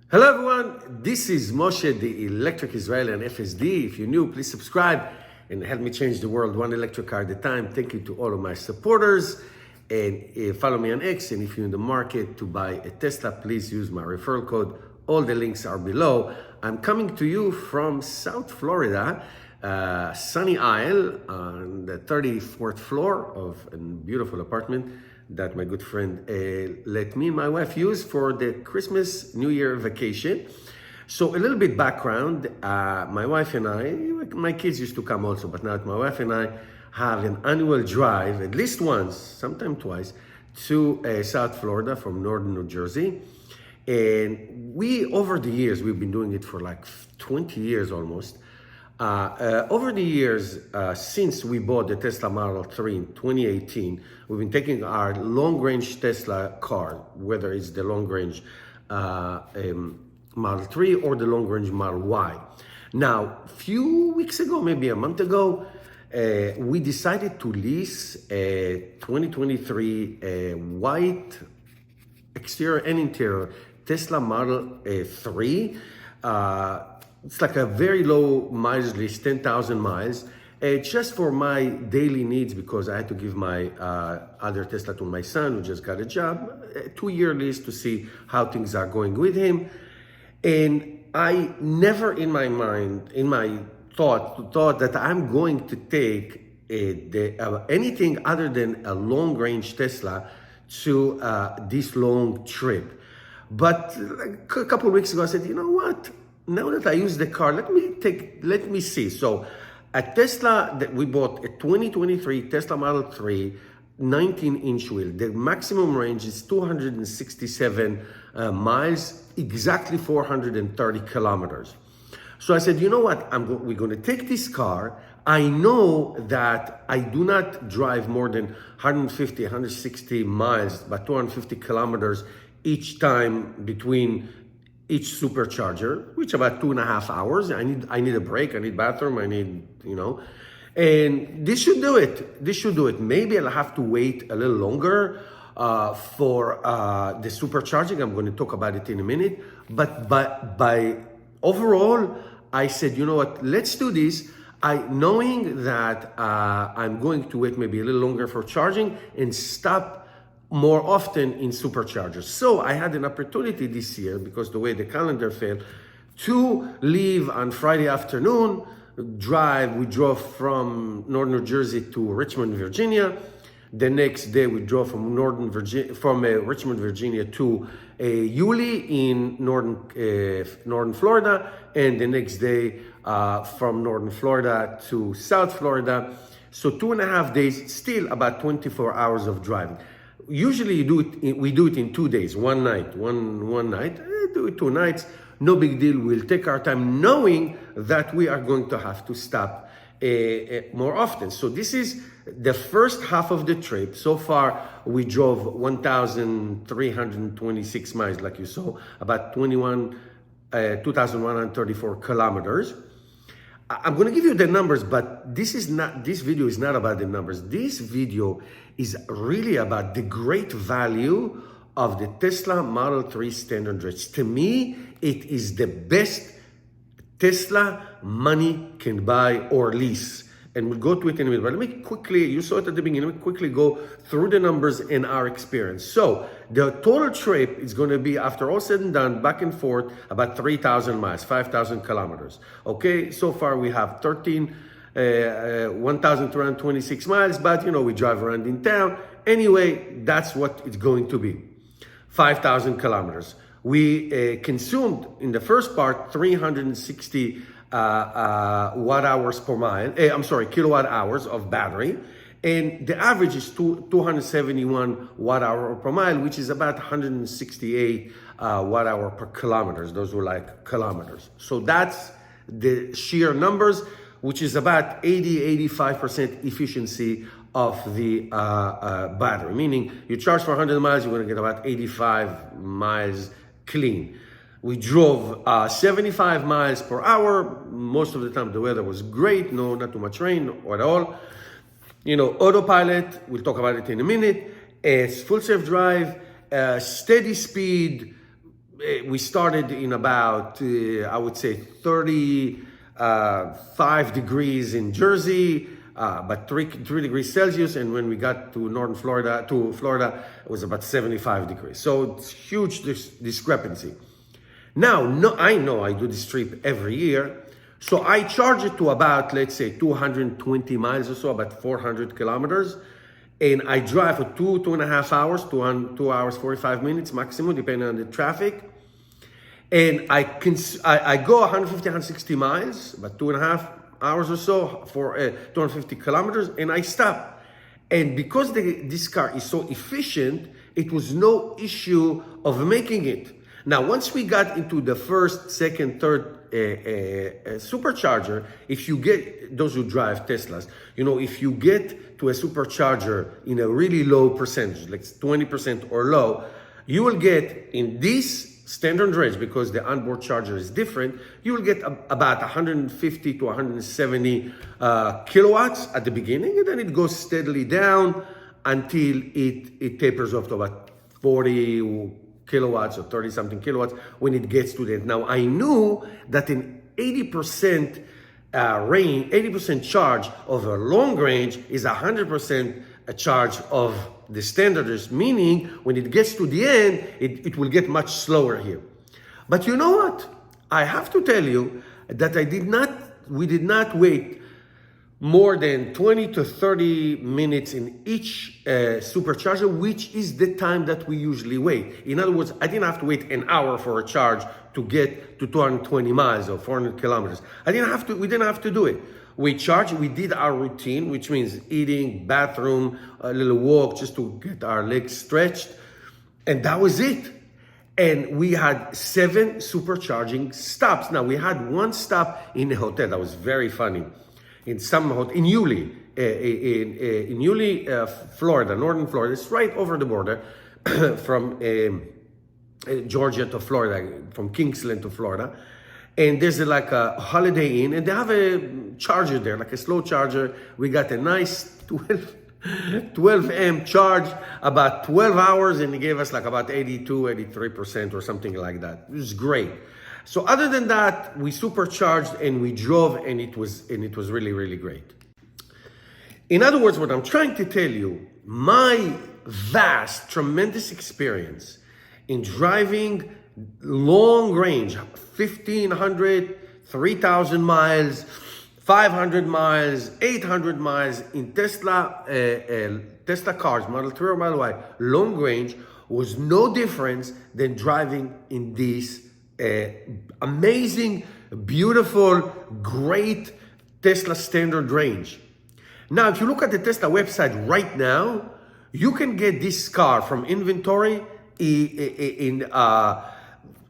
Hello everyone, this is Moshe, the Electric Israeli and FSD. If you're new, please subscribe and help me change the world one electric car at a time. Thank you to all of my supporters. And follow me on X. And if you're in the market to buy a Tesla, please use my referral code. All the links are below. I'm coming to you from South Florida, Sunny Isle, on the 34th floor of a beautiful apartment that my good friend let me and my wife use for the Christmas, New Year vacation. So a little bit background, my wife and I, my kids used to come also, but now my wife and I have an annual drive, at least once, sometimes twice, to South Florida from northern New Jersey. And over the years, we've been doing it for like 20 years almost. Over the years, since we bought the Tesla Model 3 in 2018, we've been taking our long-range Tesla car, whether it's the long-range Model 3 or the long-range Model Y. Now, a few weeks ago, maybe a month ago, we decided to lease a 2023 white exterior and interior Tesla Model 3. It's like a very low mileage list, 10,000 miles, just for my daily needs because I had to give my other Tesla to my son who just got a job, a 2-year lease to see how things are going with him. And I never in my mind, in my thought that I'm going to take anything other than a long-range Tesla to this long trip. But a couple of weeks ago, I said, you know what? Now that I use the car, let me see. So a Tesla that we bought, a 2023 Tesla Model 3, 19-inch wheel. The maximum range is 267 miles, exactly 430 kilometers. So I said, you know what? We're going to take this car. I know that I do not drive more than 150, 160 miles, about 250 kilometers each time between each supercharger, which about 2.5 hours. I need a break, I need bathroom, and this should do it. Maybe I'll have to wait a little longer for the supercharging. I'm going to talk about it in a minute. But by overall, I said, you know what, let's do this. Knowing that I'm going to wait maybe a little longer for charging and stop more often in superchargers. So I had an opportunity this year, because the way the calendar fell, to leave on Friday afternoon, we drove from northern New Jersey to Richmond, Virginia. The next day we drove from Richmond, Virginia to Yulee in northern Florida, and the next day from northern Florida to South Florida. So 2.5 days, still about 24 hours of driving. Usually we do it in 2 days, one night, do it 2 nights, no big deal. We'll take our time knowing that we are going to have to stop more often. So this is the first half of the trip. So far, we drove 1,326 miles, like you saw, about 2,134 kilometers. I'm going to give you the numbers, but this video is not about the numbers. This video is really about the great value of the Tesla Model 3 standard range. To me, it is the best Tesla money can buy or lease. And we'll go to it in a minute. But let me quickly, you saw it at the beginning, let me quickly go through the numbers in our experience. So the total trip is going to be, after all said and done, back and forth, about 3,000 miles, 5,000 kilometers. Okay, so far we have 1,326 miles, but we drive around in town. Anyway, that's what it's going to be, 5,000 kilometers. We consumed in the first part 360 watt hours per mile, kilowatt hours of battery. And the average is 271 watt hour per mile, which is about 168 watt hour per kilometers. Those were like kilometers. So that's the sheer numbers, which is about 85% efficiency of the battery. Meaning you charge for 100 miles, you're going to get about 85 miles clean. We drove 75 miles per hour. Most of the time the weather was great, not too much rain at all. Autopilot, we'll talk about it in a minute. It's full self-drive, steady speed, we started in about, I would say, 35 degrees in Jersey, but 3 degrees Celsius. And when we got to Florida, it was about 75 degrees. So it's huge discrepancy. Now, no, I know I do this trip every year. So I charge it to about, let's say, 220 miles or so, about 400 kilometers. And I drive for 2.5 hours, 2 hours, 45 minutes maximum, depending on the traffic. And I go 150, 160 miles, about 2.5 hours or so for 250 kilometers, and I stop. And because this car is so efficient, it was no issue of making it. Now, once we got into the first, second, third supercharger, if you get, those who drive Teslas, if you get to a supercharger in a really low percentage, like 20% or low, you will get in this standard range, because the onboard charger is different, you will get about 150 to 170 kilowatts at the beginning, and then it goes steadily down until it tapers off to about 40 kilowatts or 30 something kilowatts when it gets to that. Now, I knew that an 80% range, 80% charge of a long range is 100% a charge of the standards, meaning when it gets to the end, it will get much slower here. But you know what? I have to tell you that we did not wait more than 20 to 30 minutes in each supercharger, which is the time that we usually wait. In other words, I didn't have to wait an hour for a charge to get to 220 miles or 400 kilometers. We didn't have to do it. We charged, we did our routine, which means eating, bathroom, a little walk just to get our legs stretched. And that was it. And we had 7 supercharging stops. Now, we had one stop in a hotel that was very funny. In Yulee, in Yulee, Florida, northern Florida. It's right over the border from Georgia to Florida, from Kingsland to Florida. And there's like a Holiday Inn, and they have a charger there, like a slow charger. We got a nice 12 amp charge, about 12 hours, and it gave us like about 83% or something like that. It was great. So other than that, we supercharged and we drove, and it was really, really great. In other words, what I'm trying to tell you, my vast, tremendous experience in driving long range, 1,500, 3,000 miles, 500 miles, 800 miles in Tesla cars, Model 3 or Model Y, long range, was no difference than driving in this amazing, beautiful, great Tesla standard range. Now, if you look at the Tesla website right now, you can get this car from inventory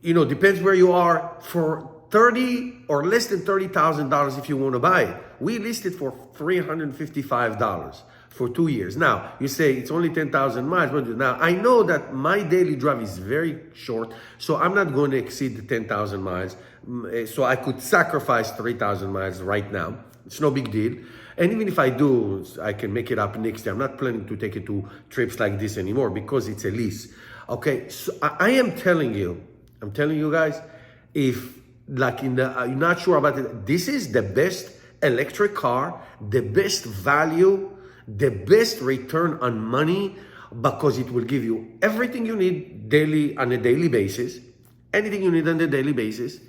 depends where you are, for $30 or less than $30,000 if you want to buy it. We listed for $355 for 2 years. Now, you say it's only 10,000 miles. But now, I know that my daily drive is very short, so I'm not going to exceed the 10,000 miles. So I could sacrifice 3,000 miles right now. It's no big deal. And even if I do, I can make it up next year. I'm not planning to take it to trips like this anymore because it's a lease. Okay, so I am telling you guys, if like you're not sure about it, this is the best electric car, the best value, the best return on money, because it will give you everything you need on a daily basis, anything you need on a daily basis,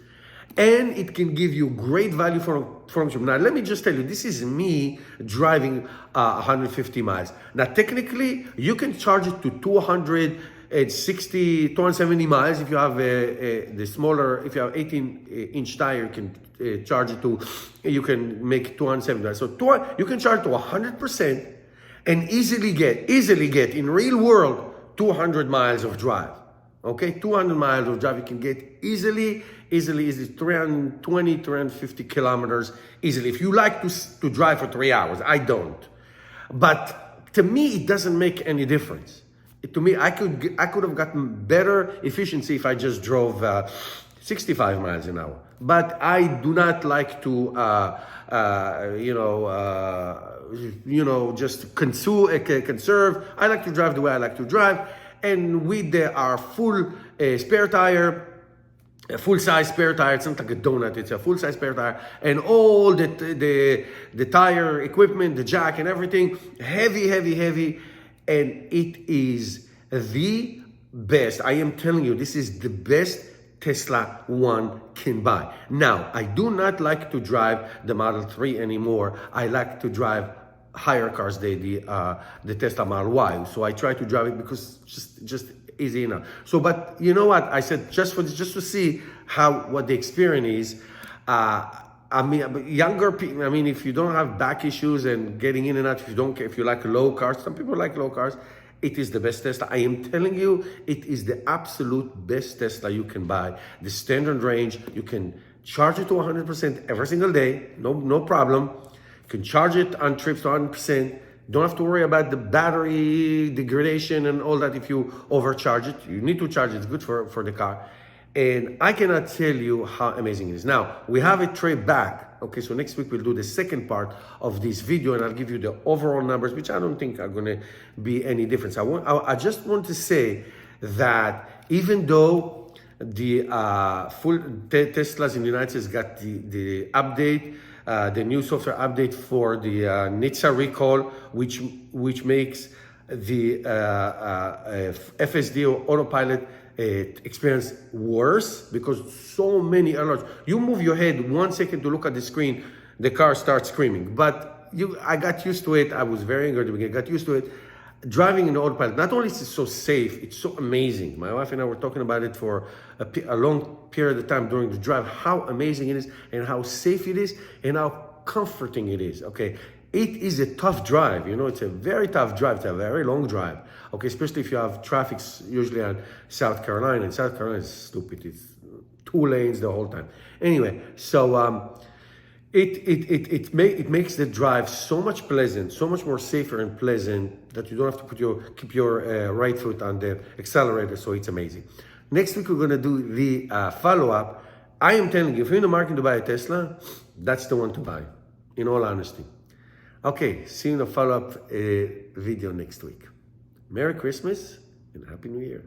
and it can give you great value from you. Now, let me just tell you, this is me driving 150 miles. Now, technically, you can charge it to 270 miles. If you have the smaller, if you have 18-inch tire, you can charge it to, you can make 270 miles. So you can charge to 100% and easily get in real world 200 miles of drive. Okay, 200 miles of drive you can get easily 320, 350 kilometers easily. If you like to drive for 3 hours, I don't. But to me, it doesn't make any difference. To me, I could have gotten better efficiency if I just drove 65 miles an hour. But I do not like to, just conserve. I like to drive the way I like to drive. And with our full spare tire, a full-size spare tire. It's not like a donut, it's a full-size spare tire, and all the tire equipment, the jack and everything, heavy, and it is the best. I am telling you, this is the best Tesla one can buy. Now, I do not like to drive the Model 3 anymore. I like to drive higher cars, the Tesla Model Y. So I try to drive it because just easy enough. So, but you know what? I said just to see what the experience is. I mean, younger people. I mean, if you don't have back issues and getting in and out, if you like low cars, some people like low cars. It is the best Tesla. I am telling you, it is the absolute best Tesla you can buy. The standard range, you can charge it to 100% every single day, no problem. You can charge it on trips to 100%. Don't have to worry about the battery degradation and all that if you overcharge it. You need to charge it, it's good for the car. And I cannot tell you how amazing it is. Now, we have a trade back. Okay, so next week we'll do the second part of this video and I'll give you the overall numbers, which I don't think are gonna be any difference. I just want to say that even though the full Teslas in the United States got the update, the new software update for the NHTSA recall, which makes the FSD or autopilot experience worse because so many alerts. You move your head 1 second to look at the screen, the car starts screaming. But I got used to it. I was very angry at the beginning. I got used to it. Driving in autopilot, not only is it so safe, it's so amazing. My wife and I were talking about it for a long period of time during the drive, how amazing it is and how safe it is and how comforting it is, okay? It is a tough drive, you know, it's a very tough drive, it's a very long drive, okay? Especially if you have traffic usually on South Carolina, and South Carolina is stupid, it's 2 lanes the whole time. Anyway, so it makes the drive so much pleasant, so much more safer and pleasant that you don't have to keep your right foot on the accelerator, so it's amazing. Next week, we're gonna do the follow-up. I am telling you, if you're in the market to buy a Tesla, that's the one to buy, in all honesty. Okay, see you in the follow-up video next week. Merry Christmas and Happy New Year.